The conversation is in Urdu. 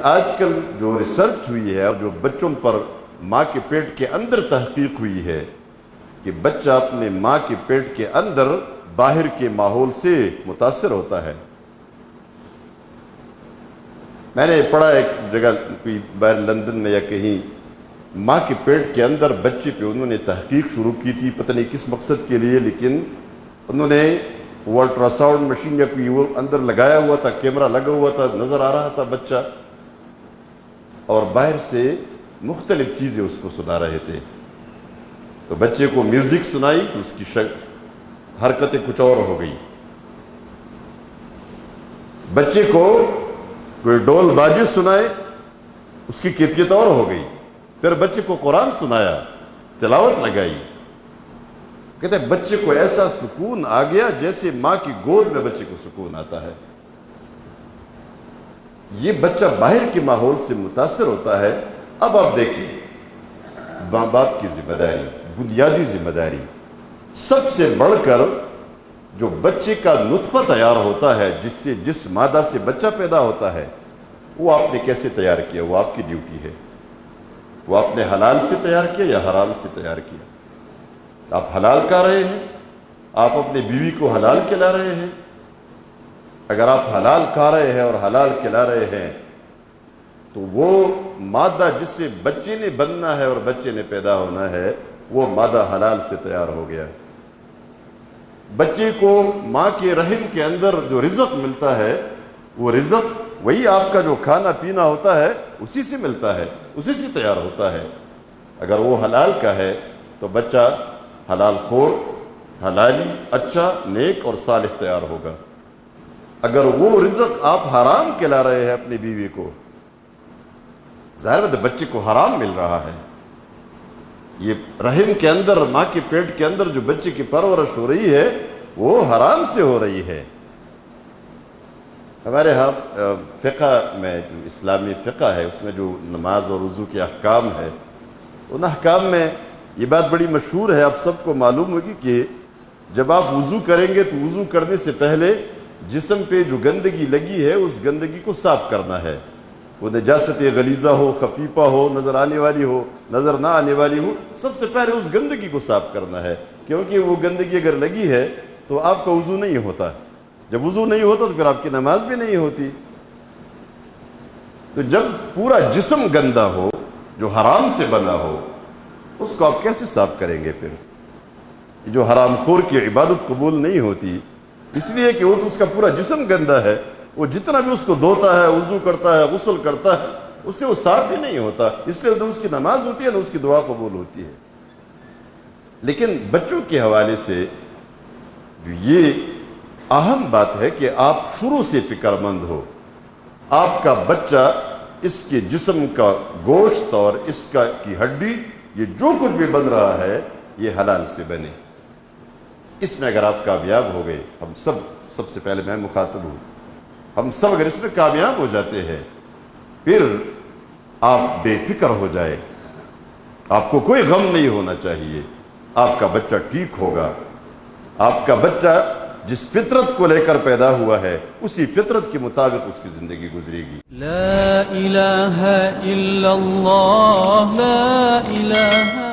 آج کل جو ریسرچ ہوئی ہے اور جو بچوں پر ماں کے پیٹ کے اندر تحقیق ہوئی ہے کہ بچہ اپنے ماں کے پیٹ کے اندر باہر کے ماحول سے متاثر ہوتا ہے. میں نے پڑھا ایک جگہ کوئی باہر لندن میں یا کہیں، ماں کے پیٹ کے اندر بچے پہ انہوں نے تحقیق شروع کی تھی، پتہ نہیں کس مقصد کے لیے، لیکن انہوں نے وہ الٹرا ساؤنڈ مشین یا کوئی وہ اندر لگایا ہوا تھا، کیمرہ لگا ہوا تھا، نظر آ رہا تھا بچہ، اور باہر سے مختلف چیزیں اس کو سنا رہے تھے. تو بچے کو میوزک سنائی تو اس کی حرکتیں کچھ اور ہو گئی. بچے کو کوئی ڈول بازی سنائے، اس کی کیفیت اور ہو گئی. پھر بچے کو قرآن سنایا، تلاوت لگائی، کہتے ہیں بچے کو ایسا سکون آ گیا جیسے ماں کی گود میں بچے کو سکون آتا ہے. یہ بچہ باہر کے ماحول سے متاثر ہوتا ہے. اب آپ دیکھیں، ماں باپ کی ذمہ داری، بنیادی ذمہ داری، سب سے بڑھ کر جو بچے کا نطفہ تیار ہوتا ہے، جس مادہ سے بچہ پیدا ہوتا ہے، وہ آپ نے کیسے تیار کیا، وہ آپ کی ڈیوٹی ہے. وہ آپ نے حلال سے تیار کیا یا حرام سے تیار کیا؟ آپ حلال کھا رہے ہیں، آپ اپنے بیوی کو حلال کھلا رہے ہیں. اگر آپ حلال کھا رہے ہیں اور حلال کھلا رہے ہیں تو وہ مادہ جس سے بچے نے بننا ہے اور بچے نے پیدا ہونا ہے، وہ مادہ حلال سے تیار ہو گیا. بچے کو ماں کے رحم کے اندر جو رزق ملتا ہے، وہ رزق وہی آپ کا جو کھانا پینا ہوتا ہے اسی سے ملتا ہے، اسی سے تیار ہوتا ہے. اگر وہ حلال کا ہے تو بچہ حلال خور، حلالی، اچھا، نیک اور صالح تیار ہوگا. اگر وہ رزق آپ حرام کھلا رہے ہیں اپنی بیوی کو، ظاہر ہے بچے کو حرام مل رہا ہے. یہ رحم کے اندر، ماں کے پیٹ کے اندر جو بچے کی پرورش ہو رہی ہے وہ حرام سے ہو رہی ہے. ہمارے ہاں فقہ میں، جو اسلامی فقہ ہے، اس میں جو نماز اور وضو کے احکام ہے، ان احکام میں یہ بات بڑی مشہور ہے، آپ سب کو معلوم ہوگی کہ جب آپ وضو کریں گے تو وضو کرنے سے پہلے جسم پہ جو گندگی لگی ہے اس گندگی کو صاف کرنا ہے. وہ نجاست غلیظہ ہو، خفیفہ ہو، نظر آنے والی ہو، نظر نہ آنے والی ہو، سب سے پہلے اس گندگی کو صاف کرنا ہے. کیونکہ وہ گندگی اگر لگی ہے تو آپ کا وضو نہیں ہوتا. جب وضو نہیں ہوتا تو پھر آپ کی نماز بھی نہیں ہوتی. تو جب پورا جسم گندا ہو، جو حرام سے بنا ہو، اس کو آپ کیسے صاف کریں گے؟ پھر جو حرام خور کی عبادت قبول نہیں ہوتی، اس لیے کہ وہ تو اس کا پورا جسم گندا ہے. وہ جتنا بھی اس کو دھوتا ہے، وضو کرتا ہے، غسل کرتا ہے، اس سے وہ صاف ہی نہیں ہوتا. اس لیے نہ اس کی نماز ہوتی ہے نہ اس کی دعا قبول ہوتی ہے. لیکن بچوں کے حوالے سے جو یہ اہم بات ہے کہ آپ شروع سے فکر مند ہو. آپ کا بچہ، اس کے جسم کا گوشت اور اس کی ہڈی، یہ جو کچھ بھی بن رہا ہے یہ حلال سے بنے. اس میں اگر آپ کامیاب ہو گئے، ہم سب سے پہلے میں مخاطب ہوں، ہم سب اگر اس میں کامیاب ہو جاتے ہیں، پھر آپ بے فکر ہو جائے، آپ کو کوئی غم نہیں ہونا چاہیے. آپ کا بچہ ٹھیک ہوگا. آپ کا بچہ جس فطرت کو لے کر پیدا ہوا ہے اسی فطرت کے مطابق اس کی زندگی گزرے گی. لا الہ الا اللہ، لا الہ